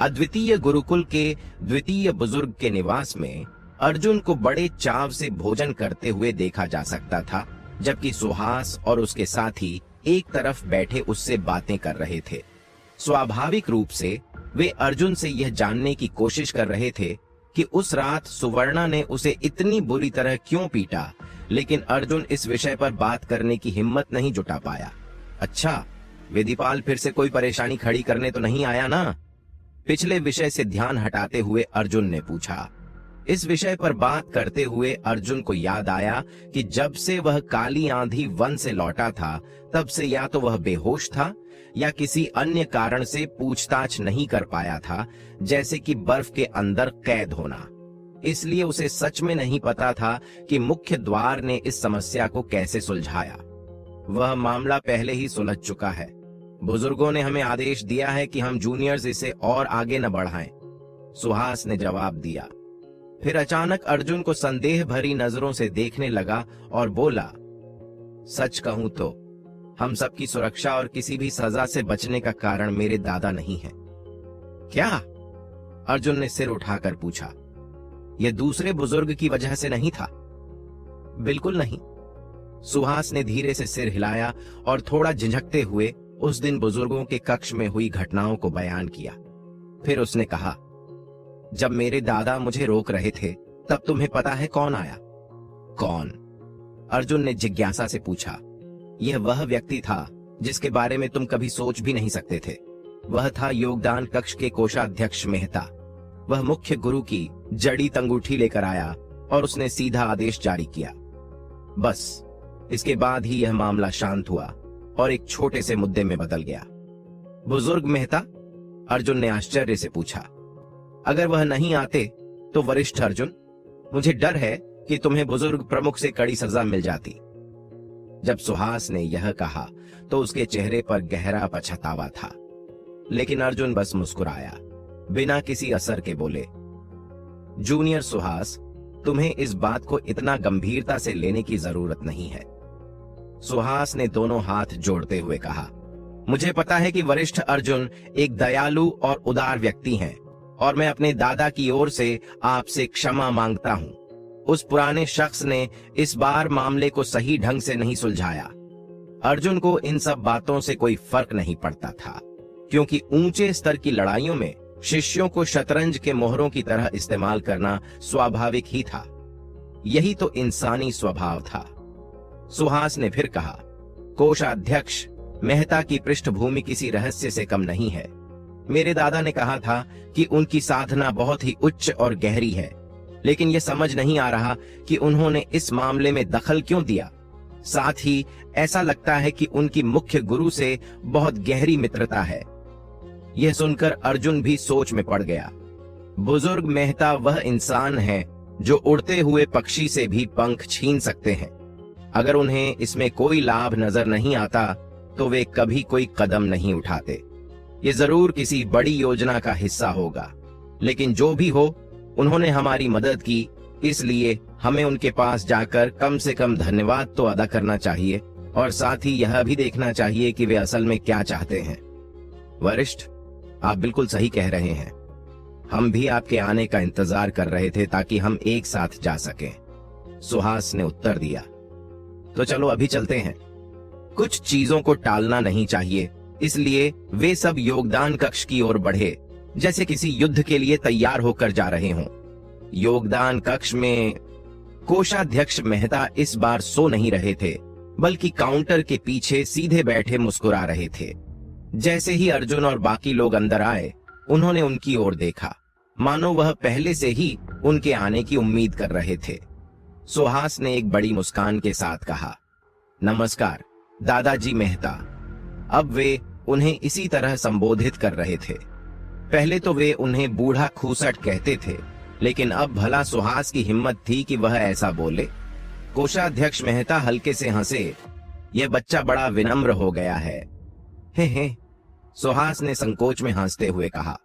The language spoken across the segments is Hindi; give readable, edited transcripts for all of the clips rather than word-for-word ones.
अद्वितीय गुरुकुल के द्वितीय बुजुर्ग के निवास में अर्जुन को बड़े चाव से भोजन करते हुए देखा जा सकता था, जबकि सुहास और उसके साथी एक तरफ बैठे उससे बातें कर रहे थे। स्वाभाविक रूप से वे अर्जुन से यह जानने की कोशिश कर रहे थे कि उस रात सुवर्णा ने उसे इतनी बुरी तरह क्यों पीटा, लेकिन अर्जुन इस विषय पर बात करने की हिम्मत नहीं जुटा पाया। अच्छा, वेदीपाल फिर से कोई परेशानी खड़ी करने तो नहीं आया ना? पिछले विषय से ध्यान हटाते हुए अर्जुन ने पूछा। इस विषय पर बात करते हुए अर्जुन को याद आया कि जब से वह काली आंधी वन से लौटा था, तब से या तो वह बेहोश था या किसी अन्य कारण से पूछताछ नहीं कर पाया था, जैसे कि बर्फ के अंदर कैद होना। इसलिए उसे सच में नहीं पता था कि मुख्य द्वार ने इस समस्या को कैसे सुलझाया। वह मामला पहले ही सुलझ चुका है। बुजुर्गों ने हमें आदेश दिया है कि हम जूनियर्स इसे और आगे न बढ़ाएं, सुहास ने जवाब दिया। फिर अचानक अर्जुन को संदेह भरी नजरों से देखने लगा और बोला, सच कहूं तो हम सबकी सुरक्षा और किसी भी सजा से बचने का कारण मेरे दादा नहीं है। क्या? अर्जुन ने सिर उठाकर पूछा। यह दूसरे बुजुर्ग की वजह से नहीं था? बिल्कुल नहीं। सुहास ने धीरे से सिर हिलाया और थोड़ा झिझकते हुए उस दिन बुजुर्गों के कक्ष में हुई घटनाओं को बयान किया। फिर उसने कहा, जब मेरे दादा मुझे रोक रहे थे, तब तुम्हें पता है कौन आया? कौन? अर्जुन ने जिज्ञासा से पूछा। यह वह व्यक्ति था जिसके बारे में तुम कभी सोच भी नहीं सकते थे। वह था योगदान कक्ष के कोषाध्यक्ष मेहता। वह मुख्य गुरु की जड़ी अंगूठी लेकर आया और उसने सीधा आदेश जारी किया। बस इसके बाद ही यह मामला शांत हुआ और एक छोटे से मुद्दे में बदल गया। बुजुर्ग मेहता? अर्जुन ने आश्चर्य से पूछा। अगर वह नहीं आते तो वरिष्ठ अर्जुन, मुझे डर है कि तुम्हें बुजुर्ग प्रमुख से कड़ी सजा मिल जाती। जब सुहास ने यह कहा तो उसके चेहरे पर गहरा पछतावा था, लेकिन अर्जुन बस मुस्कुराया, बिना किसी असर के बोले, जूनियर सुहास, तुम्हें इस बात को इतना गंभीरता से लेने की जरूरत नहीं है। सुहास ने दोनों हाथ जोड़ते हुए कहा, मुझे पता है कि वरिष्ठ अर्जुन एक दयालु और उदार व्यक्ति हैं और मैं अपने दादा की ओर से आपसे क्षमा मांगता हूं। उस पुराने शख्स ने इस बार मामले को सही ढंग से नहीं सुलझाया। अर्जुन को इन सब बातों से कोई फर्क नहीं पड़ता था, क्योंकि ऊंचे स्तर की लड़ाइयों में शिष्यों को शतरंज के मोहरों की तरह इस्तेमाल करना स्वाभाविक ही था। यही तो इंसानी स्वभाव था। सुहास ने फिर कहा, कोषाध्यक्ष मेहता की पृष्ठभूमि किसी रहस्य से कम नहीं है। मेरे दादा ने कहा था कि उनकी साधना बहुत ही उच्च और गहरी है, लेकिन यह समझ नहीं आ रहा कि उन्होंने इस मामले में दखल क्यों दिया। साथ ही ऐसा लगता है कि उनकी मुख्य गुरु से बहुत गहरी मित्रता है। यह सुनकर अर्जुन भी सोच में पड़ गया। बुजुर्ग मेहता वह इंसान है जो उड़ते हुए पक्षी से भी पंख छीन सकते हैं। अगर उन्हें इसमें कोई लाभ नजर नहीं आता तो वे कभी कोई कदम नहीं उठाते। ये जरूर किसी बड़ी योजना का हिस्सा होगा, लेकिन जो भी हो, उन्होंने हमारी मदद की, इसलिए हमें उनके पास जाकर कम से कम धन्यवाद तो अदा करना चाहिए और साथ ही यह भी देखना चाहिए कि वे असल में क्या चाहते हैं। वरिष्ठ, आप बिल्कुल सही कह रहे हैं। हम भी आपके आने का इंतजार कर रहे थे ताकि हम एक साथ जा सकें, सुहास ने उत्तर दिया। तो चलो अभी चलते हैं। कुछ चीजों को टालना नहीं चाहिए, इसलिए वे सब योगदान कक्ष की ओर बढ़े, जैसे किसी युद्ध के लिए तैयार होकर जा रहे हों। योगदान कक्ष में कोषाध्यक्ष मेहता इस बार सो नहीं रहे थे, बल्कि काउंटर के पीछे सीधे बैठे मुस्कुरा रहे थे। जैसे ही अर्जुन और बाकी लोग अंदर आए, उन्होंने उनकी ओर देखा, मानो वह पहले से ही उनके आने की उम्मीद कर रहे थे। सुहास ने एक बड़ी मुस्कान के साथ कहा, नमस्कार दादाजी मेहता। अब वे उन्हें इसी तरह संबोधित कर रहे थे। पहले तो वे उन्हें बूढ़ा खूसट कहते थे, लेकिन अब भला सुहास की हिम्मत थी कि वह ऐसा बोले। कोषाध्यक्ष मेहता हल्के से हंसे, यह बच्चा बड़ा विनम्र हो गया है। हे, सुहास ने संकोच में हंसते हुए कहा,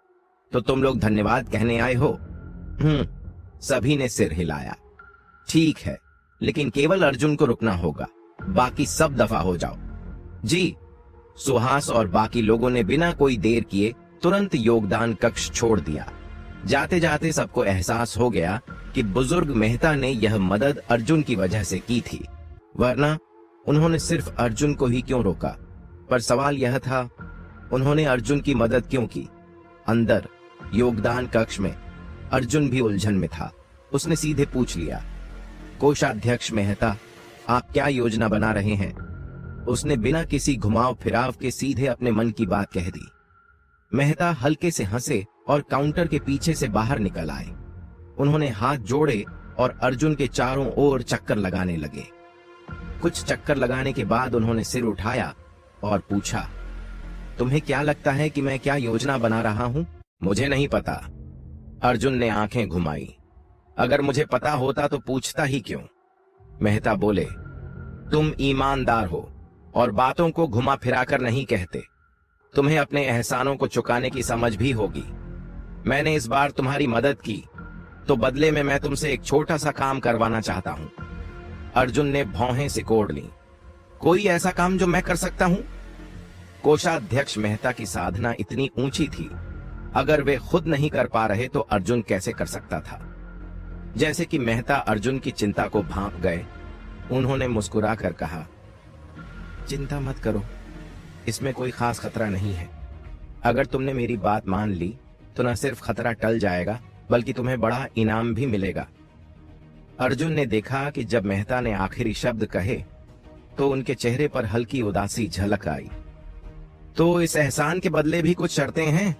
तो तुम लोग धन्यवाद कहने आए हो? सभी ने सिर हिलाया। ठीक है, लेकिन केवल अर्जुन को रुकना होगा, बाकी सब दफा हो जाओ। जी। सुहास और बाकी लोगों ने बिना कोई देर किए तुरंत योगदान कक्ष छोड़ दिया। जाते जाते सबको एहसास हो गया कि बुजुर्ग मेहता ने यह मदद अर्जुन की वजह से की थी, वरना उन्होंने सिर्फ अर्जुन को ही क्यों रोका। पर सवाल यह था, उन्होंने अर्जुन की मदद क्यों की? अंदर योगदान कक्ष में अर्जुन भी उलझन में था। उसने सीधे पूछ लिया, कोषाध्यक्ष मेहता, आप क्या योजना बना रहे हैं? उसने बिना किसी घुमाव फिराव के सीधे अपने मन की बात कह दी। मेहता हल्के से हंसे और काउंटर के पीछे से बाहर निकल आए। उन्होंने हाथ जोड़े और अर्जुन के चारों ओर चक्कर लगाने लगे। कुछ चक्कर लगाने के बाद उन्होंने सिर उठाया और पूछा, तुम्हें क्या लगता है कि मैं क्या योजना बना रहा हूं? मुझे नहीं पता। अर्जुन ने आंखें घुमाई। अगर मुझे पता होता तो पूछता ही क्यों? मेहता बोले, तुम ईमानदार हो और बातों को घुमा फिराकर नहीं कहते। तुम्हें अपने एहसानों को चुकाने की समझ भी होगी। मैंने इस बार तुम्हारी मदद की तो बदले में मैं तुमसे एक छोटा सा काम करवाना चाहता हूं। अर्जुन ने भौहें सिकोड़ ली। कोई ऐसा काम जो मैं कर सकता हूं? कोषाध्यक्ष मेहता की साधना इतनी ऊंची थी, अगर वे खुद नहीं कर पा रहे तो अर्जुन कैसे कर सकता था? जैसे कि मेहता अर्जुन की चिंता को भांप गए, उन्होंने मुस्कुराकर कहा, चिंता मत करो, इसमें कोई खास खतरा नहीं है। अगर तुमने मेरी बात मान ली तो न सिर्फ खतरा टल जाएगा बल्कि तुम्हें बड़ा इनाम भी मिलेगा। अर्जुन ने देखा कि जब मेहता ने आखिरी शब्द कहे तो उनके चेहरे पर हल्की उदासी झलक आई। तो इस एहसान के बदले भी कुछ शर्तें हैं?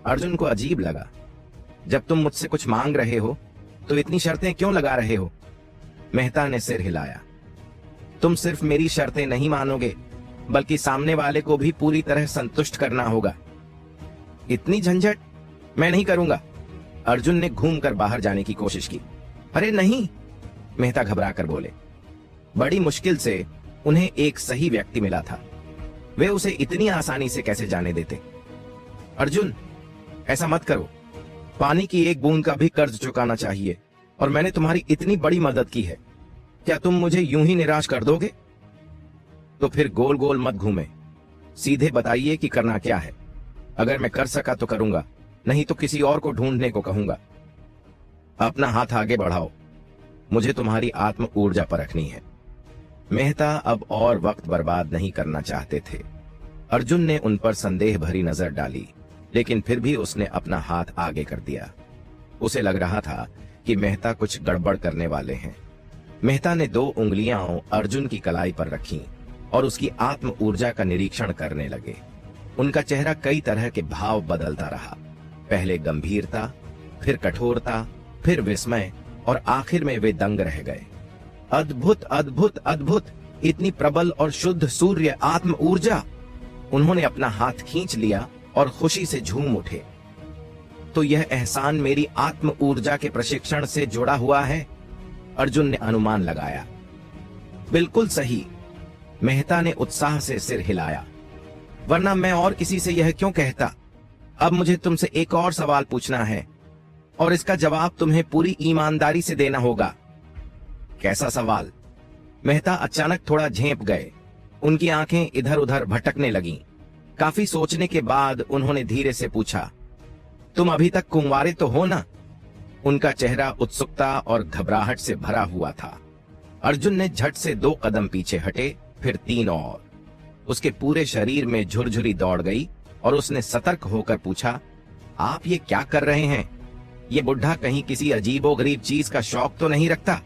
अर्जुन को अजीब लगा, जब तुम मुझसे कुछ मांग रहे हो तो इतनी शर्तें क्यों लगा रहे हो? मेहता ने सिर हिलाया। तुम सिर्फ मेरी शर्तें नहीं मानोगे बल्कि सामने वाले को भी पूरी तरह संतुष्ट करना होगा। इतनी झंझट मैं नहीं करूंगा। अर्जुन ने घूमकर बाहर जाने की कोशिश की। अरे नहीं, मेहता घबरा कर बोले। बड़ी मुश्किल से उन्हें एक सही व्यक्ति मिला था, वे उसे इतनी आसानी से कैसे जाने देते? अर्जुन, ऐसा मत करो। पानी की एक बूंद का भी कर्ज चुकाना चाहिए और मैंने तुम्हारी इतनी बड़ी मदद की है, क्या तुम मुझे यूं ही निराश कर दोगे? तो फिर गोल गोल मत घूमे, सीधे बताइए कि करना क्या है। अगर मैं कर सका तो करूंगा, नहीं तो किसी और को ढूंढने को कहूंगा। अपना हाथ आगे बढ़ाओ, मुझे तुम्हारी आत्म ऊर्जा परखनी है। मेहता अब और वक्त बर्बाद नहीं करना चाहते थे। अर्जुन ने उन पर संदेह भरी नजर डाली, लेकिन फिर भी उसने अपना हाथ आगे कर दिया। उसे लग रहा था कि मेहता कुछ गड़बड़ करने वाले हैं। मेहता ने 2 उंगलियां अर्जुन की कलाई पर रखीं और उसकी आत्म ऊर्जा का निरीक्षण करने लगे। उनका चेहरा कई तरह के भाव बदलता रहा, पहले गंभीरता, फिर कठोरता, फिर विस्मय और आखिर में वे दंग रह गए। अद्भुत अद्भुत अद्भुत, इतनी प्रबल और शुद्ध सूर्य आत्म ऊर्जा। उन्होंने अपना हाथ खींच लिया और खुशी से झूम उठे। तो यह एहसान मेरी आत्म ऊर्जा के प्रशिक्षण से जुड़ा हुआ है? अर्जुन ने अनुमान लगाया। बिल्कुल सही, मेहता ने उत्साह से सिर हिलाया। वरना मैं और किसी से यह क्यों कहता? अब मुझे तुमसे एक और सवाल पूछना है और इसका जवाब तुम्हें पूरी ईमानदारी से देना होगा। कैसा सवाल? मेहता अचानक थोड़ा झेंप गए। उनकी आंखें इधर उधर भटकने लगीं। काफी सोचने के बाद उन्होंने धीरे से पूछा, तुम अभी तक कुंवारे तो हो ना? उनका चेहरा उत्सुकता और घबराहट से भरा हुआ था। अर्जुन ने झट से 2 कदम पीछे हटे, फिर 3 और। उसके पूरे शरीर में झुरझुरी दौड़ गई और उसने सतर्क होकर पूछा, आप ये क्या कर रहे हैं? ये बुढ़ा कहीं किसी अजीबोगरीब चीज का शौक तो नहीं रखता?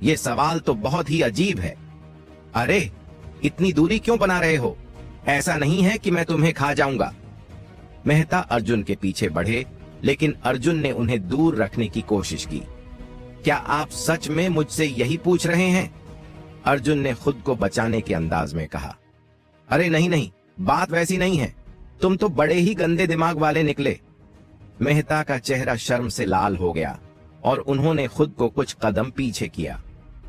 ये सवाल तो बहुत ही अजीब है। अरे, इतनी दूरी क्यों बना रहे हो? ऐसा नहीं है कि मैं तुम्हें खा जाऊंगा। मेहता अर्जुन के पीछे बढ़े, लेकिन अर्जुन ने उन्हें दूर रखने की कोशिश की। क्या आप सच में मुझसे यही पूछ रहे हैं? अर्जुन ने खुद को बचाने के अंदाज में कहा। अरे नहीं नहीं, बात वैसी नहीं है। तुम तो बड़े ही गंदे दिमाग वाले निकले। मेहता का चेहरा शर्म से लाल हो गया और उन्होंने खुद को कुछ कदम पीछे किया।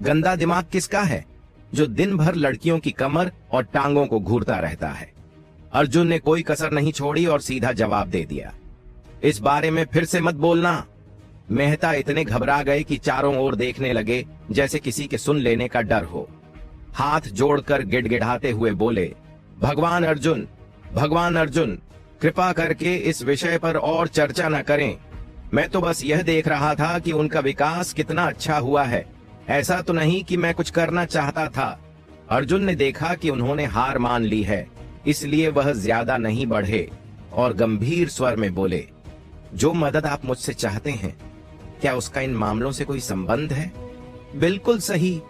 गंदा दिमाग किसका है जो दिन भर लड़कियों की कमर और टांगों को घूरता रहता है? अर्जुन ने कोई कसर नहीं छोड़ी और सीधा जवाब दे दिया, इस बारे में फिर से मत बोलना। मेहता इतने घबरा गए कि चारों ओर देखने लगे जैसे किसी के सुन लेने का डर हो। हाथ जोड़कर गिड़गिड़ाते हुए बोले, भगवान अर्जुन, भगवान अर्जुन, कृपा करके इस विषय पर और चर्चा न करें। मैं तो बस यह देख रहा था कि उनका विकास कितना अच्छा हुआ है। ऐसा तो नहीं कि मैं कुछ करना चाहता था। अर्जुन ने देखा कि उन्होंने हार मान ली है, इसलिए वह ज्यादा नहीं बढ़े और गंभीर स्वर में बोले, जो मदद आप मुझसे चाहते हैं, क्या उसका इन मामलों से कोई संबंध है? बिल्कुल सही।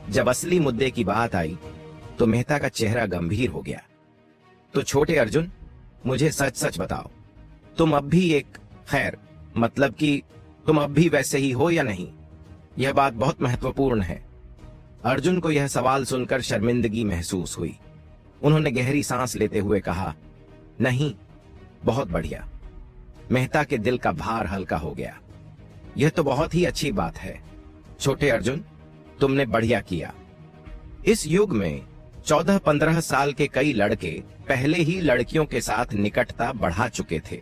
जब असली मुद्दे की बात आई तो मेहता का चेहरा गंभीर हो गया। तो छोटे अर्जुन, मुझे सच सच बताओ, तुम अब भी एक खैर मतलब कि तुम अब भी वैसे ही हो या नहीं? यह बात बहुत महत्वपूर्ण है। अर्जुन को यह सवाल सुनकर शर्मिंदगी महसूस हुई। उन्होंने गहरी सांस लेते हुए कहा, नहीं। बहुत बढ़िया। मेहता के दिल का भार हल्का हो गया। यह तो बहुत ही अच्छी बात है छोटे अर्जुन, तुमने बढ़िया किया। इस युग में 14-15 साल के कई लड़के पहले ही लड़कियों के साथ निकटता बढ़ा चुके थे।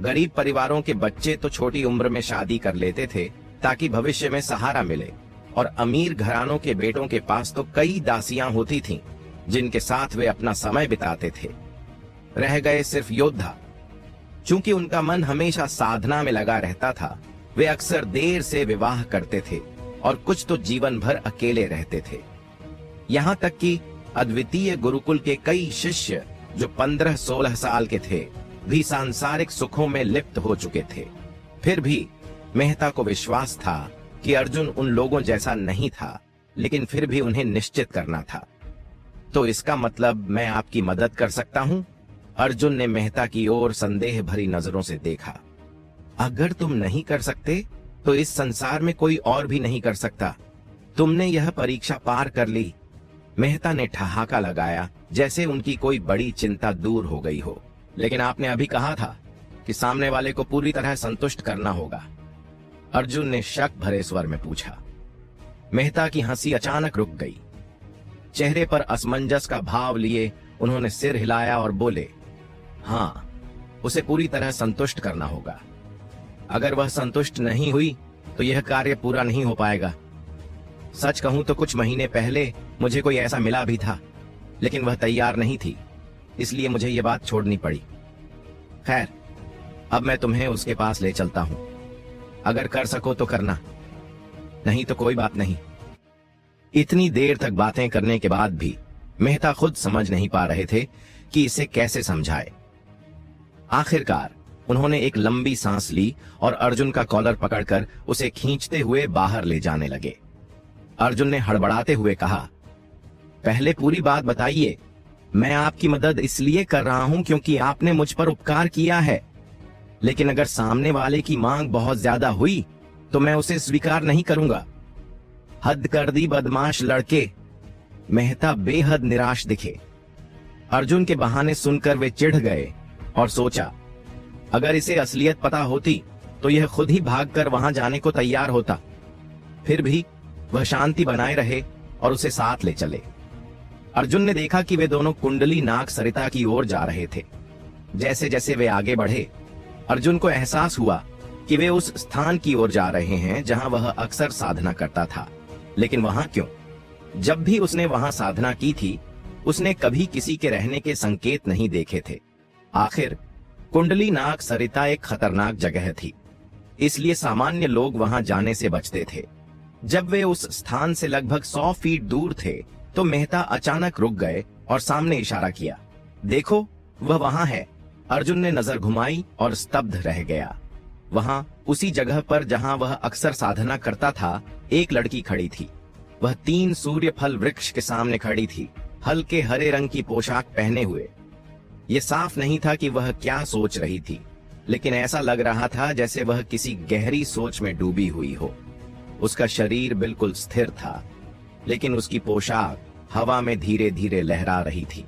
गरीब परिवारों के बच्चे तो छोटी उम्र में शादी कर लेते थे ताकि भविष्य में सहारा मिले, और अमीर घरानों के बेटों के पास तो कई दासियां होती थीं, जिनके साथ वे अपना समय बिताते थे। रह गए सिर्फ योद्धा। चूंकि उनका मन हमेशा साधना में लगा रहता था, वे अक्सर देर से विवाह करते थे और कुछ तो जीवन भर अकेले रहते थे। यहाँ तक कि अद्वितीय गुरुकुल के कई शिष्य जो 15-16 साल के थे भी सांसारिक सुखों में लिप्त हो चुके थे। फिर भी मेहता को विश्वास था कि अर्जुन उन लोगों जैसा नहीं था, लेकिन फिर भी उन्हें निश्चित करना था। तो इसका मतलब मैं आपकी मदद कर सकता हूं? अर्जुन ने मेहता की ओर संदेह भरी नजरों से देखा। अगर तुम नहीं कर सकते तो इस संसार में कोई और भी नहीं कर सकता। तुमने यह परीक्षा पार कर ली। मेहता ने ठहाका लगाया, जैसे उनकी कोई बड़ी चिंता दूर हो गई हो। लेकिन आपने अभी कहा था कि सामने वाले को पूरी तरह संतुष्ट करना होगा। अर्जुन ने शक भरे स्वर में पूछा। मेहता की हंसी अचानक रुक गई। चेहरे पर असमंजस का भाव लिए उन्होंने सिर हिलाया और बोले, हाँ, उसे पूरी तरह संतुष्ट करना होगा। अगर वह संतुष्ट नहीं हुई तो यह कार्य पूरा नहीं हो पाएगा। सच कहूं तो कुछ महीने पहले मुझे कोई ऐसा मिला भी था, लेकिन वह तैयार नहीं थी, इसलिए मुझे यह बात छोड़नी पड़ी। खैर, अब मैं तुम्हें उसके पास ले चलता हूं। अगर कर सको तो करना, नहीं तो कोई बात नहीं। इतनी देर तक बातें करने के बाद भी मेहता खुद समझ नहीं पा रहे थे कि इसे कैसे समझाए। आखिरकार उन्होंने एक लंबी सांस ली और अर्जुन का कॉलर पकड़कर उसे खींचते हुए बाहर ले जाने लगे। अर्जुन ने हड़बड़ाते हुए कहा, पहले पूरी बात बताइए। मैं आपकी मदद इसलिए कर रहा हूं क्योंकि आपने मुझ पर उपकार किया है, लेकिन अगर सामने वाले की मांग बहुत ज्यादा हुई तो मैं उसे स्वीकार नहीं करूंगा। हद कर दी बदमाश लड़के। मेहता बेहद निराश दिखे। अर्जुन के बहाने सुनकर वे चिढ़ गए और सोचा, अगर इसे असलियत पता होती तो यह खुद ही भागकर वहां जाने को तैयार होता। फिर भी वह शांति बनाए रहे और उसे साथ ले चले। अर्जुन ने देखा कि वे दोनों कुंडली नाग सरिता की ओर जा रहे थे। जैसे जैसे वे आगे बढ़े, अर्जुन को एहसास हुआ कि वे उस स्थान की ओर जा रहे हैं जहां वह अक्सर साधना करता था। लेकिन वहां क्यों? जब भी उसने वहां साधना की थी, उसने कभी किसी के रहने के संकेत नहीं देखे थे। आखिर कुंडली नाग सरिता एक खतरनाक जगह थी, इसलिए सामान्य लोग वहां जाने से बचते थे। जब वे उस स्थान से लगभग 100 फीट दूर थे तो मेहता अचानक रुक गए और सामने इशारा किया। देखो, वह वहां है। अर्जुन ने नजर घुमाई और स्तब्ध रह गया। वहां उसी जगह पर जहां वह अक्सर साधना करता था, एक लड़की खड़ी थी। वह 3 सूर्य फल वृक्ष के सामने खड़ी थी, हल्के हरे रंग की पोशाक पहने हुए। यह साफ नहीं था कि वह क्या सोच रही थी, लेकिन ऐसा लग रहा था जैसे वह किसी गहरी सोच में डूबी हुई हो। उसका शरीर बिल्कुल स्थिर था, लेकिन उसकी पोशाक हवा में धीरे धीरे लहरा रही थी।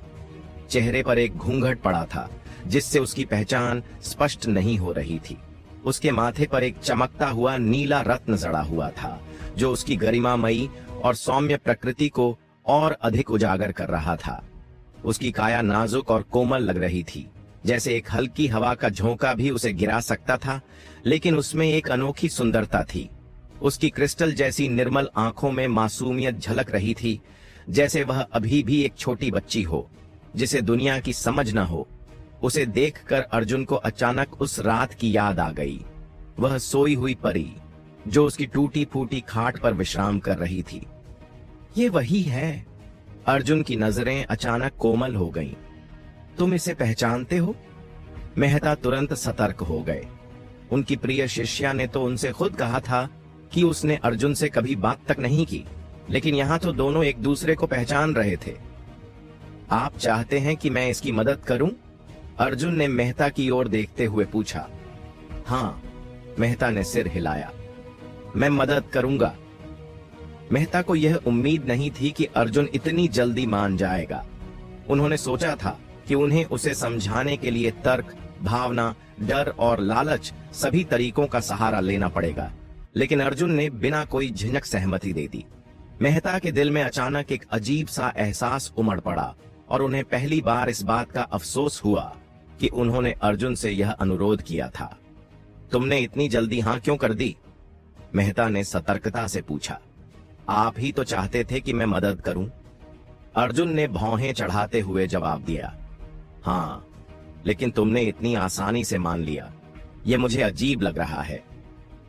चेहरे पर एक घूंघट पड़ा था, जिससे उसकी पहचान स्पष्ट नहीं हो रही थी। उसके माथे पर एक चमकता हुआ नीला रत्न जड़ा हुआ था, जो उसकी गरिमामयी और सौम्य प्रकृति को और अधिक उजागर कर रहा था। उसकी काया नाजुक और कोमल लग रही थी, जैसे एक हल्की हवा का झोंका भी उसे गिरा सकता था, लेकिन उसमें एक अनोखी सुंदरता थी। उसकी क्रिस्टल जैसी निर्मल आंखों में मासूमियत झलक रही थी, जैसे वह अभी भी एक छोटी बच्ची हो, जिसे दुनिया की समझ न हो। उसे देखकर अर्जुन को अचानक उस रात की याद आ गई। वह सोई हुई परी जो उसकी टूटी फूटी खाट पर विश्राम कर रही थी। ये वही है। अर्जुन की नजरें अचानक कोमल हो गईं। तुम इसे पहचानते हो? मेहता तुरंत सतर्क हो गए। उनकी प्रिय शिष्या ने तो उनसे खुद कहा था कि उसने अर्जुन से कभी बात तक नहीं की, लेकिन यहां तो दोनों एक दूसरे को पहचान रहे थे। आप चाहते हैं कि मैं इसकी मदद करूं? अर्जुन ने मेहता की ओर देखते हुए पूछा। हाँ, मेहता ने सिर हिलाया। मैं मदद करूंगा। मेहता को यह उम्मीद नहीं थी कि अर्जुन इतनी जल्दी मान जाएगा। उन्होंने सोचा था कि उन्हें उसे समझाने के लिए तर्क, भावना, डर और लालच सभी तरीकों का सहारा लेना पड़ेगा, लेकिन अर्जुन ने बिना कोई झिझक सहमति दे दी। मेहता के दिल में अचानक एक अजीब सा एहसास उमड़ पड़ा और उन्हें पहली बार इस बात का अफसोस हुआ कि उन्होंने अर्जुन से यह अनुरोध किया था। तुमने इतनी जल्दी हां क्यों कर दी? मेहता ने सतर्कता से पूछा। आप ही तो चाहते थे कि मैं मदद करूं। अर्जुन ने भौहें चढ़ाते हुए जवाब दिया। हां, लेकिन तुमने इतनी आसानी से मान लिया, यह मुझे अजीब लग रहा है।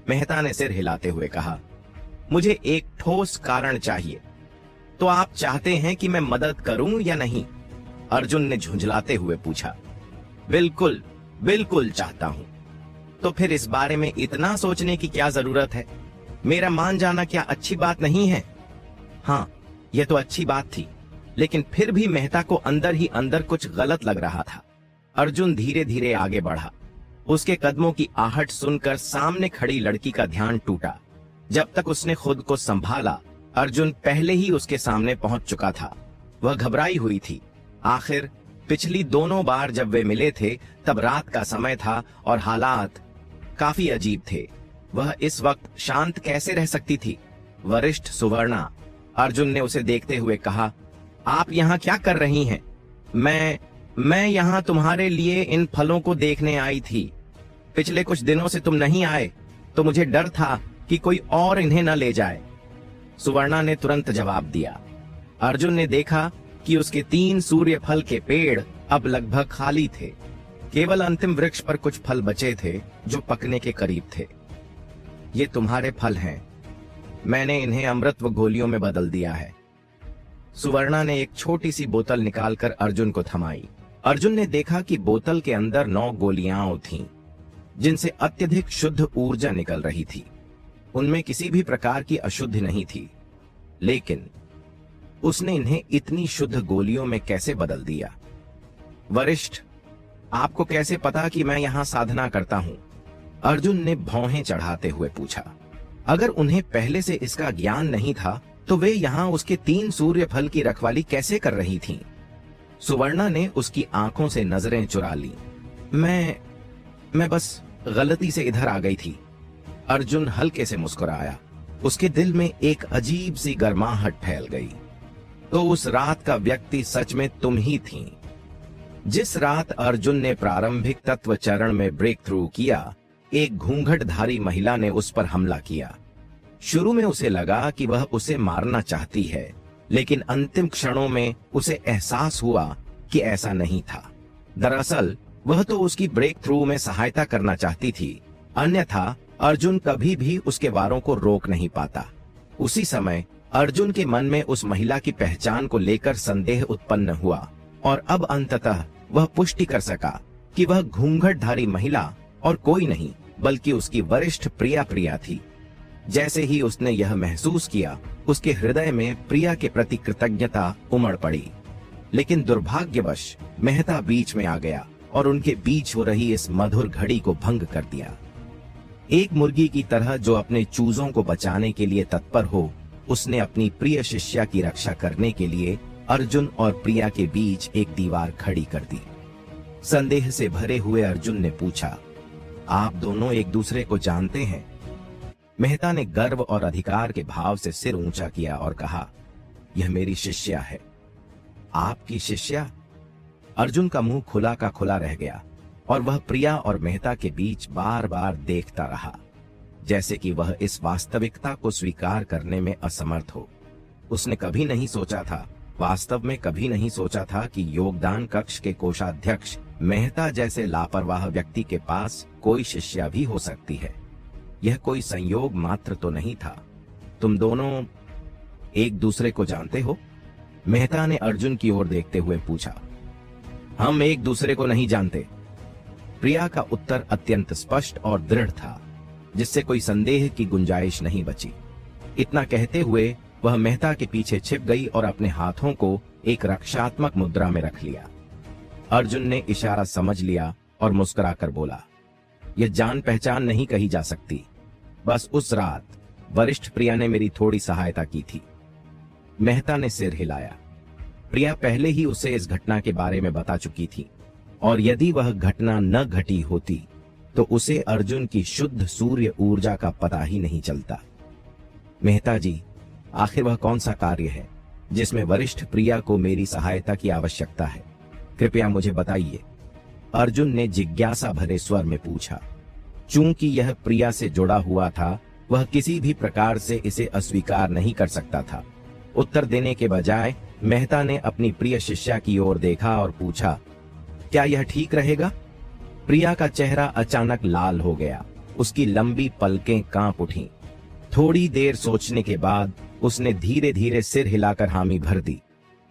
मेहता ने सिर हिलाते हुए कहा। मुझे एक ठोस कारण चाहिए। तो आप चाहते हैं कि मैं मदद करूं या नहीं? अर्जुन ने झुंझलाते हुए पूछा। बिल्कुल, बिल्कुल चाहता हूं। तो फिर इस बारे में इतना सोचने की क्या जरूरत है? मेरा मान जाना क्या अच्छी बात नहीं है? हाँ, यह तो अच्छी बात थी, लेकिन फिर भी मेहता को अंदर ही अंदर कुछ गलत लग रहा था। अर्जुन धीरे धीरे आगे बढ़ा। उसके कदमों की आहट सुनकर सामने खड़ी लड़की का ध्यान टूटा। जब तक उसने खुद को संभाला, अर्जुन पहले ही उसके सामने पहुंच चुका था। वह घबराई हुई थी। आखिर पिछली दोनों बार जब वे मिले थे तब रात का समय था और हालात काफी अजीब थे। वह इस वक्त शांत कैसे रह सकती थी? वरिष्ठ सुवर्णा, अर्जुन ने उसे देखते हुए कहा, आप यहाँ क्या कर रही हैं? मैं यहाँ तुम्हारे लिए इन फलों को देखने आई थी। पिछले कुछ दिनों से तुम नहीं आए तो मुझे डर था कि कोई और इन्हें न ले जाए। सुवर्णा ने तुरंत जवाब दिया। अर्जुन ने देखा कि उसके 3 सूर्य फल के पेड़ अब लगभग खाली थे। केवल अंतिम वृक्ष पर कुछ फल बचे थे जो पकने के करीब थे। ये तुम्हारे फल हैं। मैंने इन्हें अमृत व गोलियों में बदल दिया है। सुवर्णा ने एक छोटी सी बोतल निकालकर अर्जुन को थमाई। अर्जुन ने देखा कि बोतल के अंदर 9 गोलियां थीं, जिनसे अत्यधिक शुद्ध ऊर्जा निकल रही थी। उनमें किसी भी प्रकार की अशुद्धि नहीं थी, लेकिन उसने इन्हें इतनी शुद्ध गोलियों में कैसे बदल दिया? वरिष्ठ, आपको कैसे पता कि मैं यहां साधना करता हूं? अर्जुन ने भौहें चढ़ाते हुए पूछा। अगर उन्हें पहले से इसका ज्ञान नहीं था तो वे यहां उसके 3 सूर्य फल की रखवाली कैसे कर रही थीं? सुवर्णा ने उसकी आंखों से नजरें चुरा ली। मैं बस गलती से इधर आ गई थी। अर्जुन हल्के से मुस्कुराया। उसके दिल में एक अजीब सी गर्माहट फैल गई। तो उस रात का व्यक्ति सच में तुम ही थीं। जिस रात अर्जुन ने प्रारंभिक तत्व चरण में ब्रेक थ्रू किया, एक घूंघटधारी महिला ने उस पर हमला किया। शुरू में उसे लगा कि वह उसे मारना चाहती है, लेकिन अंतिम क्षणों में उसे एहसास हुआ कि ऐसा नहीं था। दरअसल वह तो उसकी ब्रेक थ्रू में सहायता करना चाहती थी, अन्यथा अर्जुन कभी भी उसके वारों को रोक नहीं पाता। उसी समय अर्जुन के मन में उस महिला की पहचान को लेकर संदेह उत्पन्न हुआ और अब अंततः वह पुष्टि कर सका कि वह घूंघटधारी महिला और कोई नहीं बल्कि उसकी वरिष्ठ प्रिया थी। जैसे ही उसने यह महसूस किया, उसके हृदय में प्रिया के प्रति कृतज्ञता उमड़ पड़ी। लेकिन दुर्भाग्यवश मेहता बीच में आ गया और उनके बीच हो रही इस मधुर घड़ी को भंग कर दिया। एक मुर्गी की तरह जो अपने चूजों को बचाने के लिए तत्पर हो, उसने अपनी प्रिय शिष्या की रक्षा करने के लिए अर्जुन और प्रिया के बीच एक दीवार खड़ी कर दी। संदेह से भरे हुए अर्जुन ने पूछा, आप दोनों एक दूसरे को जानते हैं? मेहता ने गर्व और अधिकार के भाव से सिर ऊंचा किया और कहा, यह मेरी शिष्या है। आपकी शिष्या? अर्जुन का मुंह खुला का खुला रह गया और वह प्रिया और मेहता के बीच बार बार देखता रहा, जैसे कि वह इस वास्तविकता को स्वीकार करने में असमर्थ हो। उसने कभी नहीं सोचा था, वास्तव में कभी नहीं सोचा था कि योगदान कक्ष के कोषाध्यक्ष मेहता जैसे लापरवाह व्यक्ति के पास कोई शिष्या भी हो सकती है। यह कोई संयोग मात्र तो नहीं था। तुम दोनों एक दूसरे को जानते हो? मेहता ने अर्जुन की ओर देखते हुए पूछा। हम एक दूसरे को नहीं जानते। प्रिया का उत्तर अत्यंत स्पष्ट और दृढ़ था, जिससे कोई संदेह की गुंजाइश नहीं बची। इतना कहते हुए वह मेहता के पीछे छिप गई और अपने हाथों को एक रक्षात्मक मुद्रा में रख लिया। अर्जुन ने इशारा समझ लिया और मुस्कुराकर बोला, यह जान पहचान नहीं कही जा सकती। बस उस रात वरिष्ठ प्रिया ने मेरी थोड़ी सहायता की थी। मेहता ने सिर हिलाया। प्रिया पहले ही उसे इस घटना के बारे में बता चुकी थी, और यदि वह घटना न घटी होती तो उसे अर्जुन की शुद्ध सूर्य ऊर्जा का पता ही नहीं चलता। मेहता जी, आखिर वह कौन सा कार्य है जिसमें वरिष्ठ प्रिया को मेरी सहायता की आवश्यकता है? कृपया मुझे बताइए, अर्जुन ने जिज्ञासा भरे स्वर में पूछा। चूंकि यह प्रिया से जुड़ा हुआ था, वह किसी भी प्रकार से इसे अस्वीकार नहीं कर सकता था। उत्तर देने के बजाय मेहता ने अपनी प्रिय शिष्या की ओर देखा और पूछा, क्या यह ठीक रहेगा? प्रिया का चेहरा अचानक लाल हो गया। उसकी लंबी पलकें कांप उठीं। थोड़ी देर सोचने के बाद उसने धीरे धीरे सिर हिलाकर हामी भर दी।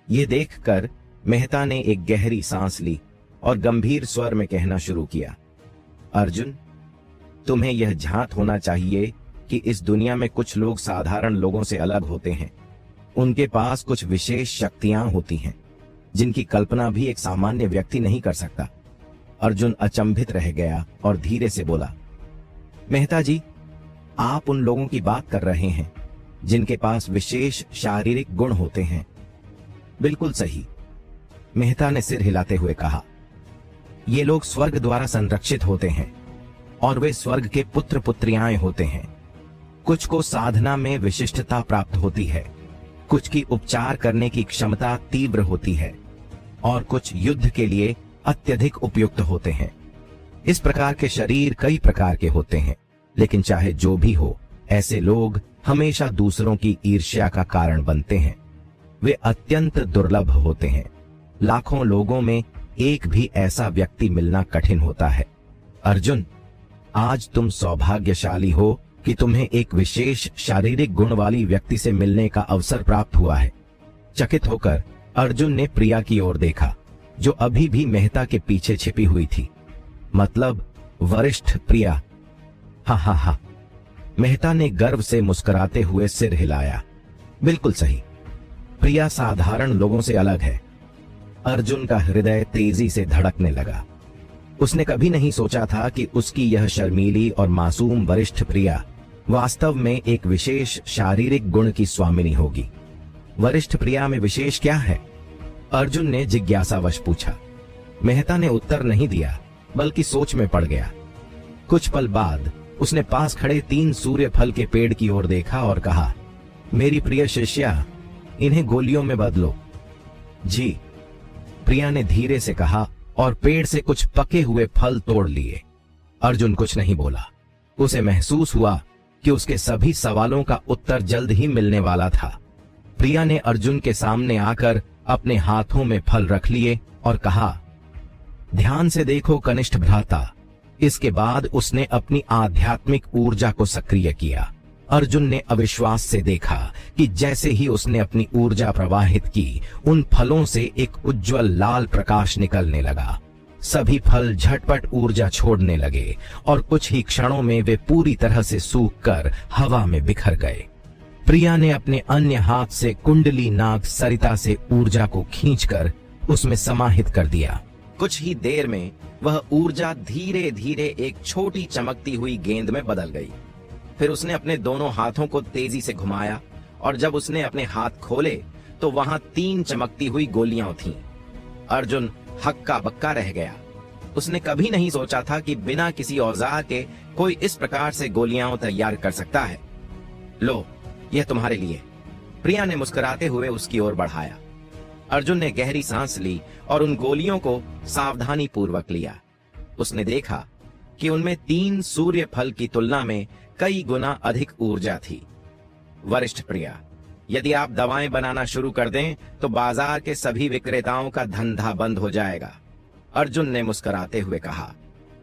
ये देखकर मेहता ने एक गहरी सांस ली और गंभीर स्वर में कहना शुरू किया, अर्जुन, तुम्हें यह झांत होना चाहिए कि इस दुनिया में कुछ लोग साधारण लोगों से अलग होते हैं। उनके पास कुछ विशेष शक्तियां होती हैं जिनकी कल्पना भी एक सामान्य व्यक्ति नहीं कर सकता। अर्जुन अचंभित रह गया और धीरे से बोला, मेहता जी, आप उन लोगों की बात कर रहे हैं जिनके पास विशेष शारीरिक गुण होते हैं। बिल्कुल सही, मेहता ने सिर हिलाते हुए कहा। ये लोग स्वर्ग द्वारा संरक्षित होते हैं और वे स्वर्ग के पुत्र पुत्रियाएं होते हैं। कुछ को साधना में विशिष्टता प्राप्त होती है, कुछ की उपचार करने की क्षमता तीव्र होती है और कुछ युद्ध के लिए अत्यधिक उपयुक्त होते हैं। इस प्रकार के शरीर कई प्रकार के होते हैं, लेकिन चाहे जो भी हो, ऐसे लोग हमेशा दूसरों की ईर्ष्या का कारण बनते हैं। वे अत्यंत दुर्लभ होते हैं। लाखों लोगों में एक भी ऐसा व्यक्ति मिलना कठिन होता है। अर्जुन, आज तुम सौभाग्यशाली हो कि तुम्हें एक विशेष शारीरिक गुण वाली व्यक्ति से मिलने का अवसर प्राप्त हुआ है। चकित होकर अर्जुन ने प्रिया की ओर देखा, जो अभी भी मेहता के पीछे छिपी हुई थी। मतलब वरिष्ठ प्रिया? हा हा हा, मेहता ने गर्व से मुस्कुराते हुए सिर हिलाया। बिल्कुल सही, प्रिया साधारण लोगों से अलग है। अर्जुन का हृदय तेजी से धड़कने लगा। उसने कभी नहीं सोचा था कि उसकी यह शर्मीली और मासूम वरिष्ठ प्रिया वास्तव में एक विशेष शारीरिक गुण की स्वामिनी होगी। वरिष्ठ प्रिया में विशेष क्या है? अर्जुन ने जिज्ञासावश पूछा। मेहता ने उत्तर नहीं दिया, बल्कि सोच में पड़ गया। कुछ पल बाद उसने पास खड़े 3 सूर्य फल के पेड़ की ओर देखा और कहा, मेरी प्रिय शिष्या, इन्हें गोलियों में बदलो। जी, प्रिया ने धीरे से कहा और पेड़ से कुछ पके हुए फल तोड़ लिए। अर्जुन कुछ नहीं बोला। उसे महसूस हुआ कि उसके सभी सवालों का उत्तर जल्द ही मिलने वाला था। प्रिया ने अर्जुन के सामने आकर अपने हाथों में फल रख लिए और कहा, ध्यान से देखो कनिष्ठ भ्राता। इसके बाद उसने अपनी आध्यात्मिक ऊर्जा को सक्रिय किया। अर्जुन ने अविश्वास से देखा कि जैसे ही उसने अपनी ऊर्जा प्रवाहित की, उन फलों से एक उज्जवल लाल प्रकाश निकलने लगा। सभी फल झटपट ऊर्जा छोड़ने लगे और कुछ ही क्षणों में वे पूरी तरह से सूखकर हवा में बिखर गए। प्रिया ने अपने अन्य हाथ से कुंडली नाग सरिता से ऊर्जा को खींचकर उसमें समाहित कर दिया। कुछ ही देर में वह ऊर्जा धीरे धीरे एक छोटी चमकती हुई गेंद में बदल गई। फिर उसने अपने दोनों हाथों को तेजी से घुमाया और जब उसने अपने हाथ खोले तो वहां 3 चमकती हुई गोलियां थीं। अर्जुन हक्का बक्का रह गया। उसने कभी नहीं सोचा था कि बिना किसी औजार के कोई इस प्रकार से गोलियां तैयार कर सकता है। लो, यह तुम्हारे लिए। प्रिया ने मुस्कुराते हुए उसकी ओर बढ़ाया। अर्जुन ने गहरी सांस ली और उन गोलियों को सावधानी पूर्वक लिया। उसने देखा कि उनमें 3 सूर्य फल की तुलना में कई गुना अधिक ऊर्जा थी। वरिष्ठ प्रिया, यदि आप दवाएं बनाना शुरू कर दें तो बाजार के सभी विक्रेताओं का धंधा बंद हो जाएगा। अर्जुन ने मुस्कुराते हुए कहा।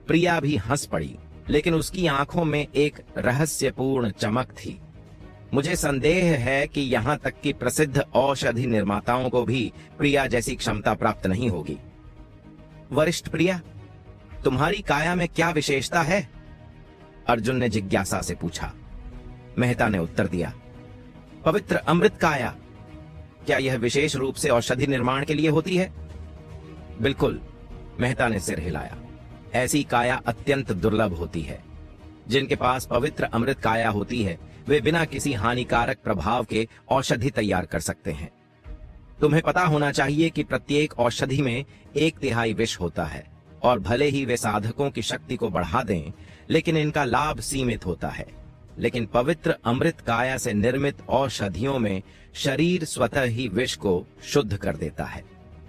प्रिया भी हंस पड़ी, लेकिन उसकी आंखों में एक रहस्यपूर्ण चमक थी। मुझे संदेह है कि यहाँ तक कि प्रसिद्ध औषधि निर्माताओं को भी प्रिया जैसी क्षमता प्राप्त नहीं होगी। वरिष्ठ प्रिया, तुम्हारी काया में क्या विशेषता है? अर्जुन ने जिज्ञासा से पूछा। मेहता ने उत्तर दिया, पवित्र अमृत काया। क्या यह विशेष रूप से औषधि निर्माण के लिए होती है? बिल्कुल, मेहता ने सिर हिलाया। ऐसी काया अत्यंत दुर्लभ होती है। जिनके पास पवित्र अमृत काया होती है, वे बिना किसी हानिकारक प्रभाव के औषधि तैयार कर सकते हैं। तुम्हें पता होना चाहिए कि प्रत्येक औषधि में 1/3 विष होता है, और भले ही वे साधकों की शक्ति को बढ़ा दें, लेकिन इनका लाभ सीमित होता है। लेकिन पवित्र अमृत काया से निर्मित औषधियों में शरीर स्वतः ही विष को शुद्ध कर देता है।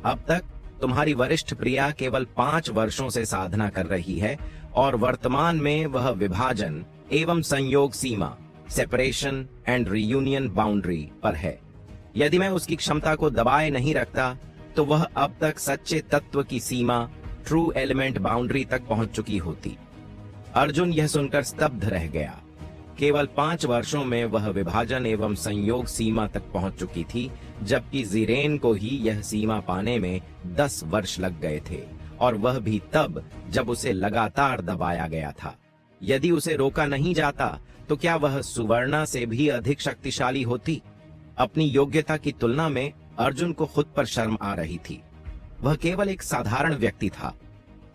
अब तक तुम्हारी वरिष्ठ प्रिया केवल 5 वर्षों से साधना कर रही है, और वर्तमान में वह विभाजन एवं संयोग सीमा, सेपरेशन एंड रियूनियन बाउंड्री पर है। यदि मैं उसकी क्षमता को दबाए नहीं रखता, तो वह अब तक सच्चे तत्व की सीमा, ट्रू एलिमेंट बाउंड्री तक पहुंच चुकी होती। अर्जुन यह सुनकर स्तब्ध रह गया। केवल 5 वर्षों में वह विभाजन एवं संयोग सीमा तक पहुंच चुकी थी, जबकि ज़ीरेन को ही यह सीमा पाने में 10 वर्ष लग गए थे, और वह भी तब जब उसे लगातार दबाया गया था। यदि उसे रोका नहीं जाता, तो क्या वह सुवर्णा से भी अधिक शक्तिशाली होती? अपनी योग्यता की तुलना में अर्जुन को खुद पर शर्म आ रही थी। वह केवल एक साधारण व्यक्ति था,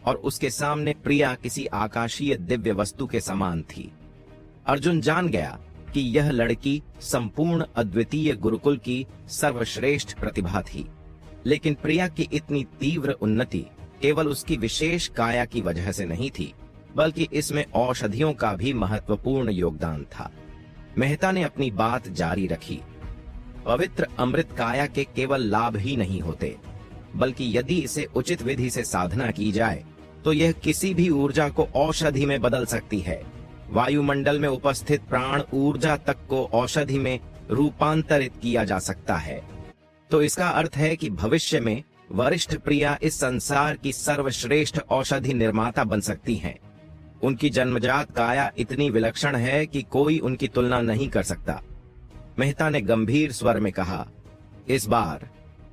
और उसके सामने प्रिया किसी आकाशीय दिव्य वस्तु के समान थी। अर्जुन जान गया कि यह लड़की संपूर्ण अद्वितीय गुरुकुल की सर्वश्रेष्ठ प्रतिभा थी। लेकिन प्रिया की इतनी तीव्र उन्नति केवल उसकी विशेष काया की वजह से नहीं थी, बल्कि इसमें औषधियों का भी महत्वपूर्ण योगदान था। मेहता ने अपनी बात जारी रखी। पवित्र अमृत काया के केवल लाभ ही नहीं होते, बल्कि यदि इसे उचित विधि से साधना की जाए, तो यह किसी भी ऊर्जा को औषधि में बदल सकती है। वायुमंडल में उपस्थित प्राण ऊर्जा तक को औषधि में रूपांतरित किया जा सकता है। तो इसका अर्थ है कि भविष्य में वरिष्ठ प्रिया इस संसार की सर्वश्रेष्ठ औषधि निर्माता बन सकती हैं। उनकी जन्मजात काया इतनी विलक्षण है कि कोई उनकी तुलना नहीं कर सकता। मेहता ने गंभीर स्वर में कहा, इस बार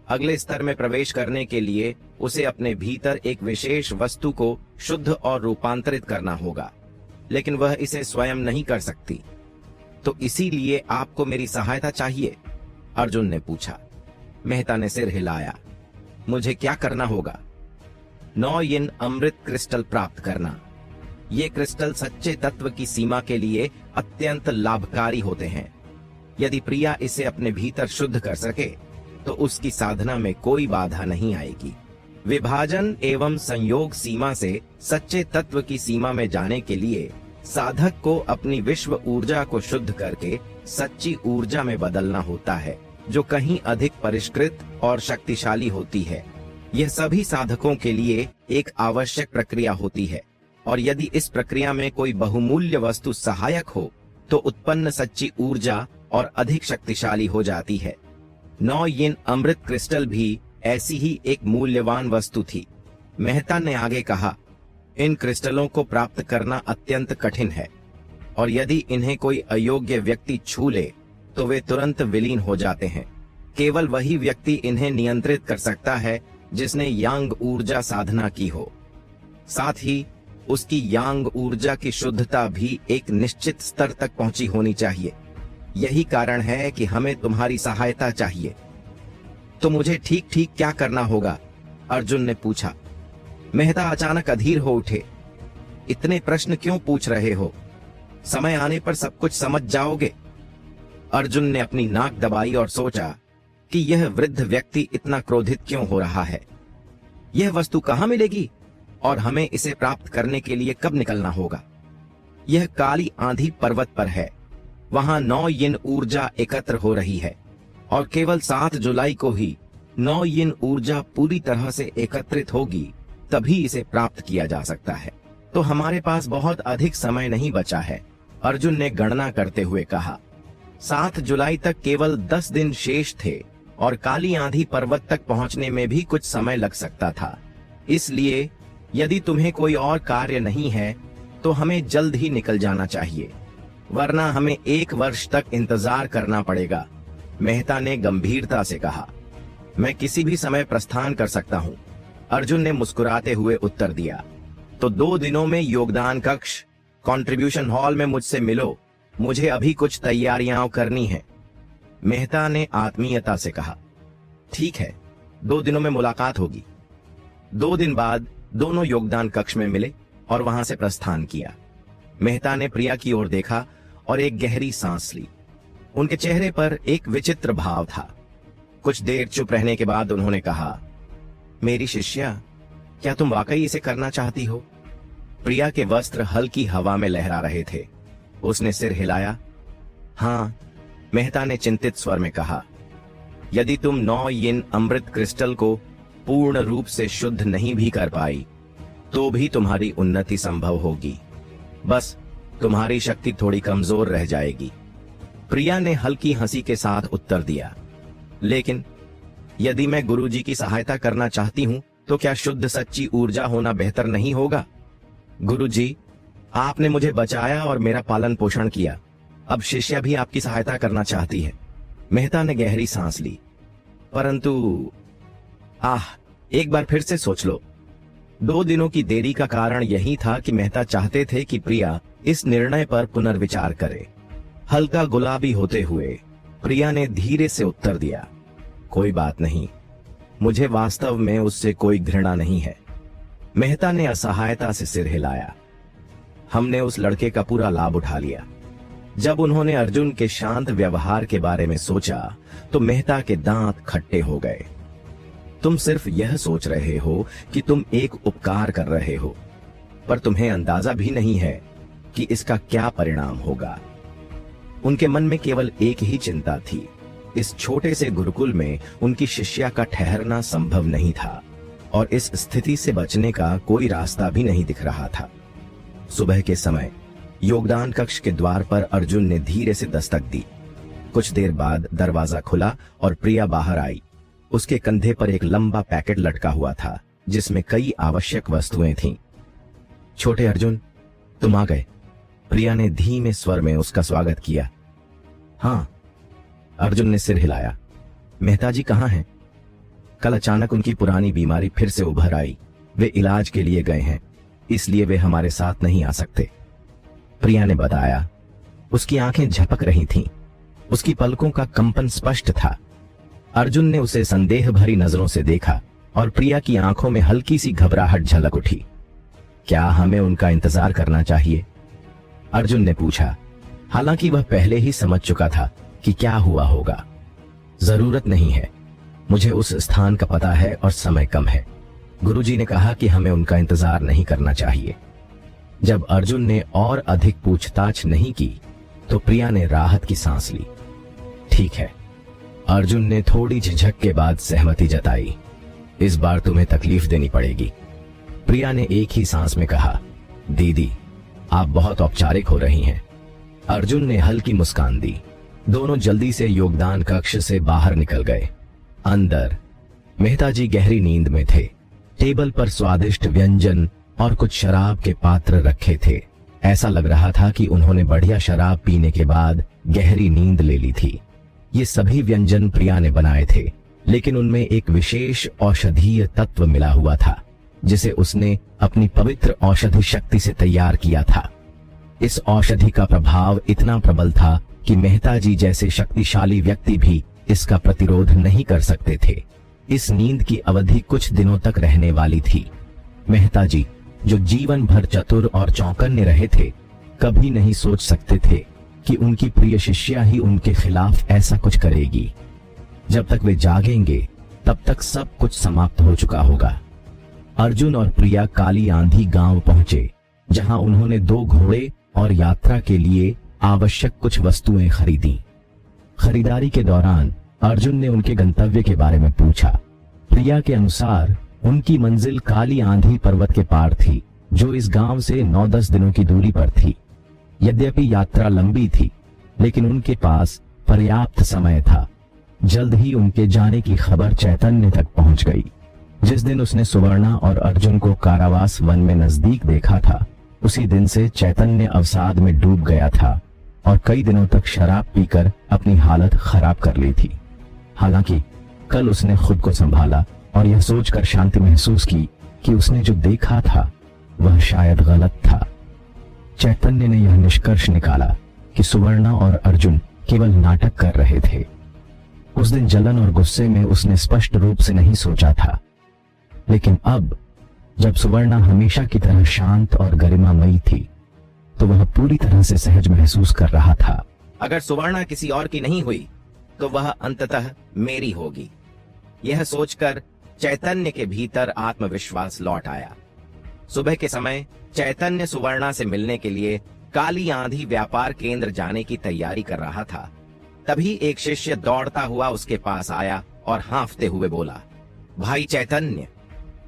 अगले स्तर में प्रवेश करने के लिए उसे अपने भीतर एक विशेष वस्तु को शुद्ध और रूपांतरित करना होगा, लेकिन वह इसे स्वयं नहीं कर सकती। तो इसीलिए आपको मेरी सहायता चाहिए? अर्जुन ने पूछा। मेहता ने सिर हिलाया। मुझे क्या करना होगा? 9 यिन अमृत क्रिस्टल प्राप्त करना। ये क्रिस्टल सच्चे तत्व की सीमा के लिए अत्यंत लाभकारी होते हैं। यदि प्रिया इसे अपने भीतर शुद्ध कर सके, तो उसकी साधना में कोई बाधा नहीं आएगी। विभाजन एवं संयोग सीमा से सच्चे तत्व की सीमा में जाने के लिए साधक को अपनी विश्व ऊर्जा को शुद्ध करके सच्ची ऊर्जा में बदलना होता है, जो कहीं अधिक परिष्कृत और शक्तिशाली होती है। यह सभी साधकों के लिए एक आवश्यक प्रक्रिया होती है, और यदि इस प्रक्रिया में कोई बहुमूल्य वस्तु सहायक हो, तो उत्पन्न सच्ची ऊर्जा और अधिक शक्तिशाली हो जाती है। 9 यिन अमृत क्रिस्टल भी ऐसी ही एक मूल्यवान वस्तु थी। मेहता ने आगे कहा, इन क्रिस्टलों को प्राप्त करना अत्यंत कठिन है, और यदि इन्हें कोई अयोग्य व्यक्ति छू ले, तो वे तुरंत विलीन हो जाते हैं। केवल वही व्यक्ति इन्हें नियंत्रित कर सकता है जिसने यांग ऊर्जा साधना की हो। साथ ही उसकी यांग ऊर्जा की शुद्धता भी एक निश्चित स्तर तक पहुंची होनी चाहिए। यही कारण है कि हमें तुम्हारी सहायता चाहिए। तो मुझे ठीक ठीक क्या करना होगा? अर्जुन ने पूछा। मेहता अचानक अधीर हो उठे। इतने प्रश्न क्यों पूछ रहे हो? समय आने पर सब कुछ समझ जाओगे। अर्जुन ने अपनी नाक दबाई और सोचा कि यह वृद्ध व्यक्ति इतना क्रोधित क्यों हो रहा है। यह वस्तु कहां मिलेगी, और हमें इसे प्राप्त करने के लिए कब निकलना होगा? यह काली आंधी पर्वत पर है। वहां 9 यिन ऊर्जा एकत्र हो रही है, और केवल 7 जुलाई को ही 9 यिन ऊर्जा पूरी तरह से एकत्रित होगी, तभी इसे प्राप्त किया जा सकता है। तो हमारे पास बहुत अधिक समय नहीं बचा है, अर्जुन ने गणना करते हुए कहा। 7 जुलाई तक केवल 10 दिन शेष थे, और काली आंधी पर्वत तक पहुंचने में भी कुछ समय लग सकता था। इसलिए यदि तुम्हें कोई और कार्य नहीं है तो हमें जल्द ही निकल जाना चाहिए, वरना हमें 1 वर्ष तक इंतजार करना पड़ेगा। मेहता ने गंभीरता से कहा। मैं किसी भी समय प्रस्थान कर सकता हूं, अर्जुन ने मुस्कुराते हुए उत्तर दिया। तो 2 दिनों में योगदान कक्ष कंट्रीब्यूशन हॉल में मुझसे मिलो, मुझे अभी कुछ तैयारियां करनी है, मेहता ने आत्मीयता से कहा। ठीक है, 2 दिनों में मुलाकात होगी। 2 दिन बाद दोनों योगदान कक्ष में मिले और वहां से प्रस्थान किया। मेहता ने प्रिया की ओर देखा और एक गहरी सांस ली। उनके चेहरे पर एक विचित्र भाव था। कुछ देर चुप रहने के बाद उन्होंने कहा, मेरी शिष्या, क्या तुम वाकई इसे करना चाहती हो? प्रिया के वस्त्र हल्की हवा में लहरा रहे थे। उसने सिर हिलाया। हां, मेहता ने चिंतित स्वर में कहा। यदि तुम 9 यिन अमृत क्रिस्टल को पूर्ण रूप से शुद्ध नहीं भी कर पाई तो भी तुम्हारी उन्नति संभव होगी, बस तुम्हारी शक्ति थोड़ी कमजोर रह जाएगी। प्रिया ने हल्की हंसी के साथ उत्तर दिया, लेकिन यदि मैं गुरुजी की सहायता करना चाहती हूं तो क्या शुद्ध सच्ची ऊर्जा होना बेहतर नहीं होगा? गुरुजी, आपने मुझे बचाया और मेरा पालन पोषण किया, अब शिष्या भी आपकी सहायता करना चाहती है। मेहता ने गहरी सांस ली। परंतु एक बार फिर से सोच लो। 2 दिनों की देरी का कारण यही था कि मेहता चाहते थे कि प्रिया इस निर्णय पर पुनर्विचार करे। हल्का गुलाबी होते हुए प्रिया ने धीरे से उत्तर दिया, कोई बात नहीं, मुझे वास्तव में उससे कोई घृणा नहीं है। मेहता ने असहायता से सिर हिलाया। हमने उस लड़के का पूरा लाभ उठा लिया। जब उन्होंने अर्जुन के शांत व्यवहार के बारे में सोचा तो मेहता के दांत खट्टे हो गए। तुम सिर्फ यह सोच रहे हो कि तुम एक उपकार कर रहे हो, पर तुम्हें अंदाजा भी नहीं है कि इसका क्या परिणाम होगा। उनके मन में केवल एक ही चिंता थी, इस छोटे से गुरुकुल में उनकी शिष्या का ठहरना संभव नहीं था और इस स्थिति से बचने का कोई रास्ता भी नहीं दिख रहा था। सुबह के समय योगदान कक्ष के द्वार पर अर्जुन ने धीरे से दस्तक दी। कुछ देर बाद दरवाजा खुला और प्रिया बाहर आई। उसके कंधे पर एक लंबा पैकेट लटका हुआ था जिसमें कई आवश्यक वस्तुएं थीं। छोटे अर्जुन, तुम आ गए, प्रिया ने धीमे स्वर में उसका स्वागत किया। हां, अर्जुन ने सिर हिलाया। मेहता जी कहां हैं? कल अचानक उनकी पुरानी बीमारी फिर से उभर आई, वे इलाज के लिए गए हैं, इसलिए वे हमारे साथ नहीं आ सकते, प्रिया ने बताया। उसकी आंखें झपक रही थीं, उसकी पलकों का कंपन स्पष्ट था। अर्जुन ने उसे संदेह भरी नजरों से देखा और प्रिया की आंखों में हल्की सी घबराहट झलक उठी। क्या हमें उनका इंतजार करना चाहिए? अर्जुन ने पूछा, हालांकि वह पहले ही समझ चुका था कि क्या हुआ होगा। जरूरत नहीं है, मुझे उस स्थान का पता है और समय कम है। गुरुजी ने कहा कि हमें उनका इंतजार नहीं करना चाहिए। जब अर्जुन ने और अधिक पूछताछ नहीं की तो प्रिया ने राहत की सांस ली। ठीक है, अर्जुन ने थोड़ी झिझक के बाद सहमति जताई। इस बार तुम्हें तकलीफ देनी पड़ेगी, प्रिया ने एक ही सांस में कहा। दीदी, आप बहुत औपचारिक हो रही हैं। अर्जुन ने हल्की मुस्कान दी। दोनों जल्दी से योगदान कक्ष से बाहर निकल गए। अंदर मेहता जी गहरी नींद में थे। टेबल पर स्वादिष्ट व्यंजन और कुछ शराब के पात्र रखे थे। ऐसा लग रहा था कि उन्होंने बढ़िया शराब पीने के बाद गहरी नींद ले ली थी। ये सभी व्यंजन प्रिया ने बनाए थे, लेकिन उनमें एक विशेष औषधीय तत्व मिला हुआ था जिसे उसने अपनी पवित्र औषधि शक्ति से तैयार किया था। इस औषधि का प्रभाव इतना प्रबल था कि मेहता जी जैसे शक्तिशाली व्यक्ति भी इसका प्रतिरोध नहीं कर सकते थे। इस नींद की अवधि कुछ दिनों तक रहने वाली थी। मेहता जी, जो जीवन भर चतुर और चौकन्ने रहे थे, कभी नहीं सोच सकते थे कि उनकी प्रिय शिष्या ही उनके खिलाफ ऐसा कुछ करेगी। जब तक वे जागेंगे तब तक सब कुछ समाप्त हो चुका होगा। अर्जुन और प्रिया काली आंधी गांव पहुंचे, जहां उन्होंने 2 घोड़े और यात्रा के लिए आवश्यक कुछ वस्तुएं खरीदी। खरीदारी के दौरान अर्जुन ने उनके गंतव्य के बारे में पूछा। प्रिया के अनुसार उनकी मंजिल काली आंधी पर्वत के पार थी, जो इस गांव से 9-10 दिनों की दूरी पर थी। यद्यपि यात्रा लंबी थी, लेकिन उनके पास पर्याप्त समय था। जल्द ही उनके जाने की खबर चैतन्य तक पहुंच गई। जिस दिन उसने सुवर्णा और अर्जुन को कारावास वन में नजदीक देखा था, उसी दिन से चैतन्य अवसाद में डूब गया था और कई दिनों तक शराब पीकर अपनी हालत खराब कर ली थी। हालांकि कल उसने खुद को संभाला और यह सोचकर शांति महसूस की कि उसने जो देखा था वह शायद गलत था। चैतन्य ने यह निष्कर्ष निकाला कि सुवर्णा और अर्जुन केवल नाटक कर रहे थे। उस दिन जलन और गुस्से में उसने स्पष्ट रूप से नहीं सोचा था, लेकिन अब जब सुवर्णा हमेशा की तरह शांत और गरिमामयी थी तो वह पूरी तरह से सहज महसूस कर रहा था। अगर सुवर्णा किसी और की नहीं हुई तो वह अंततः मेरी होगी। यह सोचकर चैतन्य के भीतर आत्मविश्वास लौट आया। सुबह के समय चैतन्य सुवर्णा से मिलने के लिए काली आंधी व्यापार केंद्र जाने की तैयारी कर रहा था। तभी एक शिष्य दौड़ता हुआ उसके पास आया और हांफते हुए बोला, भाई चैतन्य,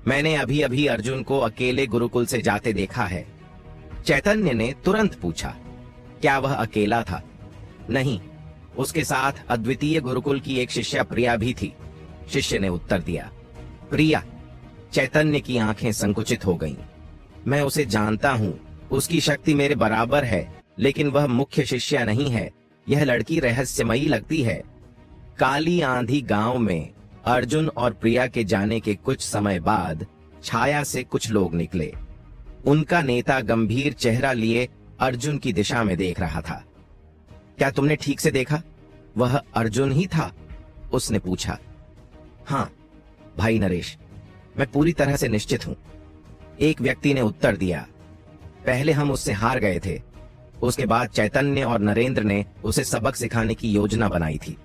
मैंने अभी अभी अर्जुन को अकेले गुरुकुल से जाते देखा है। चैतन्य ने तुरंत पूछा, क्या वह अकेला था? नहीं, उसके साथ अद्वितीय गुरुकुल की एक शिष्या प्रिया भी थी। शिष्य ने उत्तर दिया। प्रिया? चैतन्य की आंखें संकुचित हो गईं। मैं उसे जानता हूं, उसकी शक्ति मेरे बराबर है, लेकिन वह मुख्य शिष्या नहीं है। यह लड़की रहस्यमयी लगती है। काली आंधी गांव में अर्जुन और प्रिया के जाने के कुछ समय बाद छाया से कुछ लोग निकले। उनका नेता गंभीर चेहरा लिए अर्जुन की दिशा में देख रहा था। क्या तुमने ठीक से देखा? वह अर्जुन ही था? उसने पूछा। हाँ भाई नरेश, मैं पूरी तरह से निश्चित हूं, एक व्यक्ति ने उत्तर दिया। पहले हम उससे हार गए थे, उसके बाद चैतन्य और नरेंद्र ने उसे सबक सिखाने की योजना बनाई थी।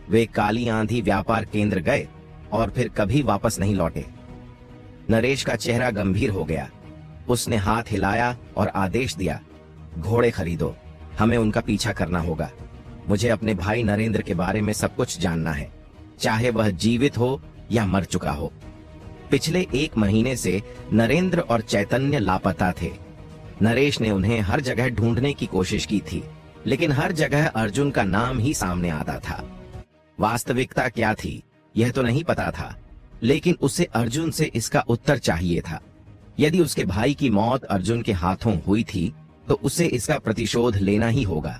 वे काली आंधी व्यापार केंद्र गए और फिर कभी वापस नहीं लौटे। नरेश का चेहरा गंभीर हो गया। उसने हाथ हिलाया और आदेश दिया, घोड़े खरीदो, हमें उनका पीछा करना होगा। मुझे अपने भाई नरेंद्र के बारे में सब कुछ जानना है, चाहे वह जीवित हो या मर चुका हो। पिछले 1 महीने से नरेंद्र और चैतन्य लापता थे। नरेश ने उन्हें हर जगह ढूंढने की कोशिश की थी, लेकिन हर जगह अर्जुन का नाम ही सामने आता था। वास्तविकता क्या थी यह तो नहीं पता था, लेकिन उसे अर्जुन से इसका उत्तर चाहिए था। यदि उसके भाई की मौत अर्जुन के हाथों हुई थी तो उसे इसका प्रतिशोध लेना ही होगा।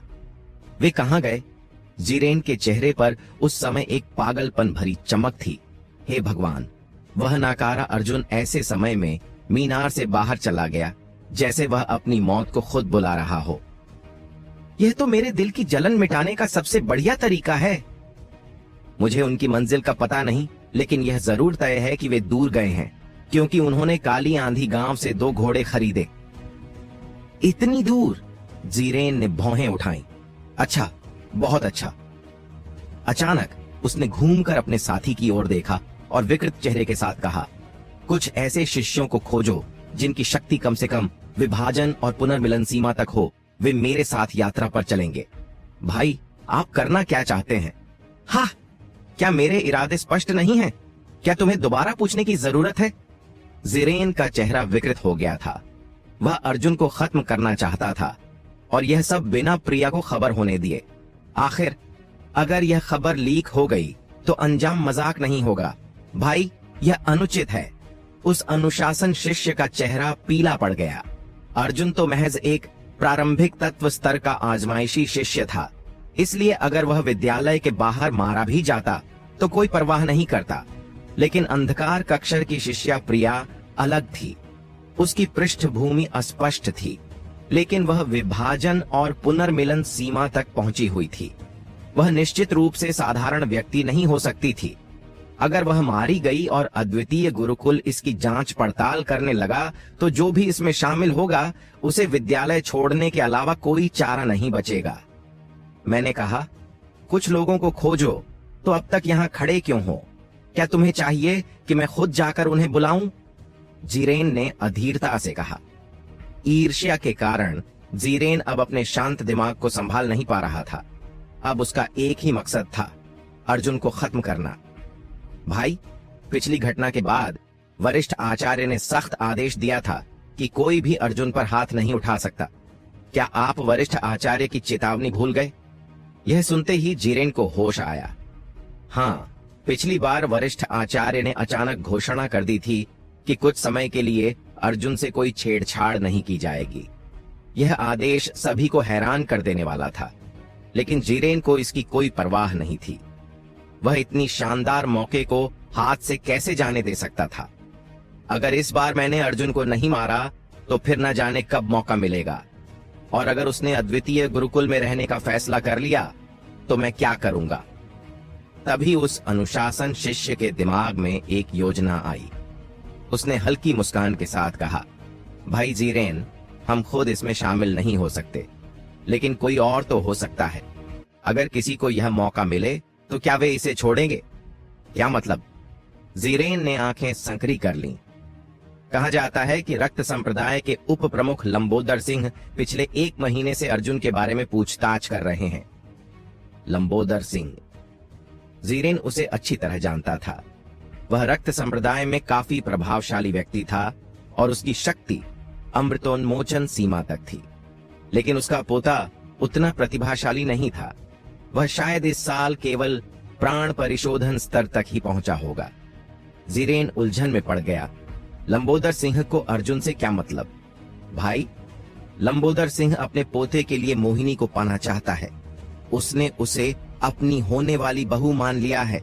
वे कहां गए? जिरेन के चेहरे पर उस समय एक पागलपन भरी चमक थी। हे भगवान, वह नाकारा अर्जुन ऐसे समय में मीनार से बाहर चला गया जैसे वह अपनी मौत को खुद बुला रहा हो। यह तो मेरे दिल की जलन मिटाने का सबसे बढ़िया तरीका है। मुझे उनकी मंजिल का पता नहीं, लेकिन यह जरूर तय है कि वे दूर गए हैं, क्योंकि उन्होंने काली आंधी गांव से 2 घोड़े खरीदे। इतनी दूर? जीरेन ने भौहें उठाई। अच्छा, बहुत अच्छा। अचानक उसने घूमकर अपने साथी की ओर देखा और विकृत चेहरे के साथ कहा, कुछ ऐसे शिष्यों को खोजो जिनकी शक्ति कम से कम विभाजन और पुनर्मिलन सीमा तक हो। वे मेरे साथ यात्रा पर चलेंगे। भाई, आप करना क्या चाहते हैं? हाँ, क्या मेरे इरादे स्पष्ट नहीं हैं? क्या तुम्हें दोबारा पूछने की जरूरत है? जिरेन का चेहरा विकृत हो गया था। वह अर्जुन को खत्म करना चाहता था, और यह सब बिना प्रिया को खबर होने दिए। आखिर अगर यह खबर लीक हो गई तो अंजाम मजाक नहीं होगा। भाई, यह अनुचित है। उस अनुशासन शिष्य का चेहरा पीला पड़ गया। अर्जुन तो महज एक प्रारंभिक तत्व स्तर का आजमाइशी शिष्य था, इसलिए अगर वह विद्यालय के बाहर मारा भी जाता तो कोई परवाह नहीं करता। लेकिन अंधकार कक्षर की शिष्या प्रिया अलग थी। उसकी पृष्ठभूमि अस्पष्ट थी, लेकिन वह विभाजन और पुनर्मिलन सीमा तक पहुंची हुई थी। वह निश्चित रूप से साधारण व्यक्ति नहीं हो सकती थी। अगर वह मारी गई और अद्वितीय गुरुकुल इसकी जांच पड़ताल करने लगा तो जो भी इसमें शामिल होगा उसे विद्यालय छोड़ने के अलावा कोई चारा नहीं बचेगा। मैंने कहा, कुछ लोगों को खोजो, तो अब तक यहाँ खड़े क्यों हो? क्या तुम्हें चाहिए कि मैं खुद जाकर उन्हें बुलाऊं? जिरेन ने अधीरता से कहा। ईर्ष्या के कारण जिरेन अब अपने शांत दिमाग को संभाल नहीं पा रहा था। अब उसका एक ही मकसद था, अर्जुन को खत्म करना। भाई, पिछली घटना के बाद वरिष्ठ आचार्य ने सख्त आदेश दिया था कि कोई भी अर्जुन पर हाथ नहीं उठा सकता। क्या आप वरिष्ठ आचार्य की चेतावनी भूल गए? यह सुनते ही जिरेन को होश आया। हाँ, पिछली बार वरिष्ठ आचार्य ने अचानक घोषणा कर दी थी कि कुछ समय के लिए अर्जुन से कोई छेड़छाड़ नहीं की जाएगी। यह आदेश सभी को हैरान कर देने वाला था, लेकिन जिरेन को इसकी कोई परवाह नहीं थी। वह इतनी शानदार मौके को हाथ से कैसे जाने दे सकता था। अगर इस बार मैंने अर्जुन को नहीं मारा तो फिर न जाने कब मौका मिलेगा, और अगर उसने अद्वितीय गुरुकुल में रहने का फैसला कर लिया तो मैं क्या करूंगा। तभी उस अनुशासन शिष्य के दिमाग में एक योजना आई। उसने हल्की मुस्कान के साथ कहा, भाई जिरेन, हम खुद इसमें शामिल नहीं हो सकते, लेकिन कोई और तो हो सकता है। अगर किसी को यह मौका मिले तो क्या वे इसे छोड़ेंगे? क्या मतलब? जिरेन ने आंखें संकरी कर लीं। कहा जाता है कि रक्त संप्रदाय के उप प्रमुख लंबोदर सिंह पिछले 1 महीने से अर्जुन के बारे में पूछताछ कर रहे हैं। लंबोदर सिंह, जिरेन उसे अच्छी तरह जानता था। वह रक्त संप्रदाय में काफी प्रभावशाली व्यक्ति था और उसकी शक्ति अमृतोन्मोचन सीमा तक थी, लेकिन उसका पोता उतना प्रतिभाशाली नहीं था। वह शायद इस साल केवल प्राण परिशोधन स्तर तक ही पहुंचा होगा। जिरेन उलझन में पड़ गया। लंबोदर सिंह को अर्जुन से क्या मतलब? भाई, लंबोदर सिंह अपने पोते के लिए मोहिनी को पाना चाहता है। उसने उसे अपनी होने वाली बहू मान लिया है,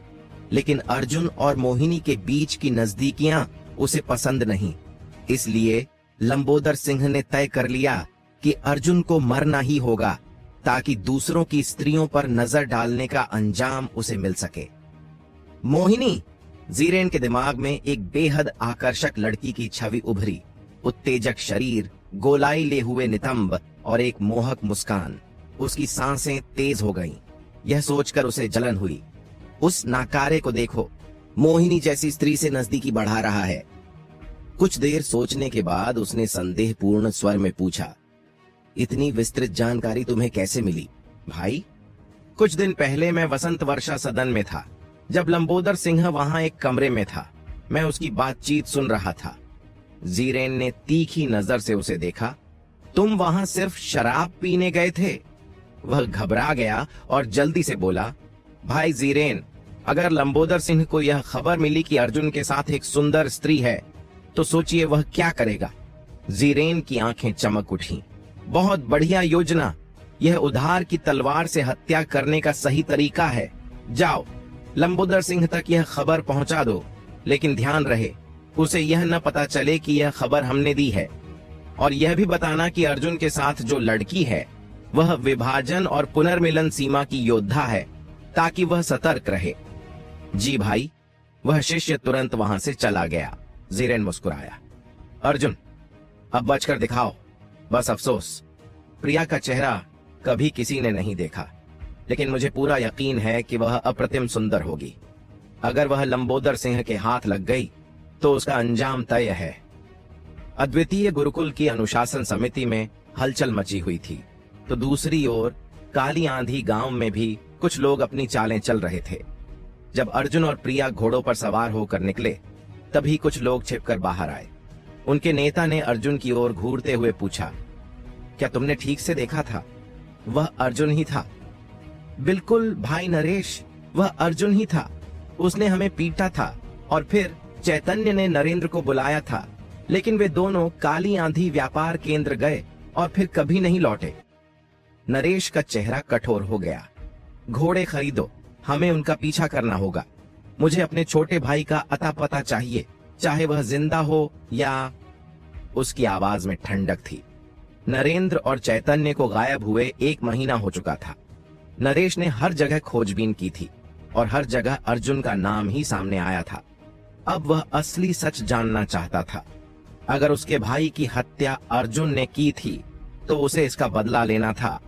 लेकिन अर्जुन और मोहिनी के बीच की नजदीकियां उसे पसंद नहीं। इसलिए लंबोदर सिंह ने तय कर लिया कि अर्जुन को मरना ही होगा, ताकि दूसरों की स्त्रियों पर नजर डालने का अंजाम उसे मिल सके। मोहिनी! जिरेन के दिमाग में एक बेहद आकर्षक लड़की की छवि उभरी। उत्तेजक शरीर, गोलाई ले हुए नितंब और एक मोहक मुस्कान। उसकी सांसें तेज हो गईं। यह सोचकर उसे जलन हुई। उस नाकारे को देखो, मोहिनी जैसी स्त्री से नजदीकी बढ़ा रहा है। कुछ देर सोचने के बाद उसने संदेहपूर्ण स्वर में पूछा, इतनी विस्तृत जानकारी तुम्हें कैसे मिली भाई? कुछ दिन पहले मैं वसंत वर्षा सदन में था, जब लंबोदर सिंह वहां एक कमरे में था। मैं उसकी बातचीत सुन रहा था। जिरेन ने तीखी नजर से उसे देखा। तुम वहां सिर्फ शराब पीने गए थे? वह घबरा गया और जल्दी से बोला, भाई जिरेन, अगर लंबोदर सिंह को यह खबर मिली कि अर्जुन के साथ एक सुंदर स्त्री है, तो सोचिए वह क्या करेगा। जिरेन की आंखें चमक उठी। बहुत बढ़िया योजना। यह उधार की तलवार से हत्या करने का सही तरीका है। जाओ, लंबोदर सिंह तक यह खबर पहुंचा दो, लेकिन ध्यान रहे उसे यह न पता चले कि यह खबर हमने दी है। और यह भी बताना कि अर्जुन के साथ जो लड़की है वह विभाजन और पुनर्मिलन सीमा की योद्धा है, ताकि वह सतर्क रहे। जी भाई। वह शिष्य तुरंत वहां से चला गया। जिरेन मुस्कुराया। अर्जुन, अब बचकर दिखाओ। बस अफसोस, प्रिया का चेहरा कभी किसी ने नहीं देखा, लेकिन मुझे पूरा यकीन है कि वह अप्रतिम सुंदर होगी। अगर वह लंबोदर सिंह के हाथ लग गई तो उसका अंजाम तय है। अद्वितीय गुरुकुल की अनुशासन समिति में हलचल मची हुई थी, तो दूसरी ओर काली आंधी गांव में भी कुछ लोग अपनी चालें चल रहे थे। जब अर्जुन और प्रिया घोड़ों पर सवार होकर निकले, तभी कुछ लोग छिपकर बाहर आए। उनके नेता ने अर्जुन की ओर घूरते हुए पूछा, क्या तुमने ठीक से देखा था? वह अर्जुन ही था। बिल्कुल भाई नरेश, वह अर्जुन ही था। उसने हमें पीटा था और फिर चैतन्य ने नरेंद्र को बुलाया था, लेकिन वे दोनों काली आंधी व्यापार केंद्र गए और फिर कभी नहीं लौटे। नरेश का चेहरा कठोर हो गया। घोड़े खरीदो, हमें उनका पीछा करना होगा। मुझे अपने छोटे भाई का अता पता चाहिए, चाहे वह जिंदा हो या। उसकी आवाज में ठंडक थी। नरेंद्र और चैतन्य को गायब हुए 1 महीना हो चुका था। नरेश ने हर जगह खोजबीन की थी और हर जगह अर्जुन का नाम ही सामने आया था। अब वह असली सच जानना चाहता था। अगर उसके भाई की हत्या अर्जुन ने की थी, तो उसे इसका बदला लेना था।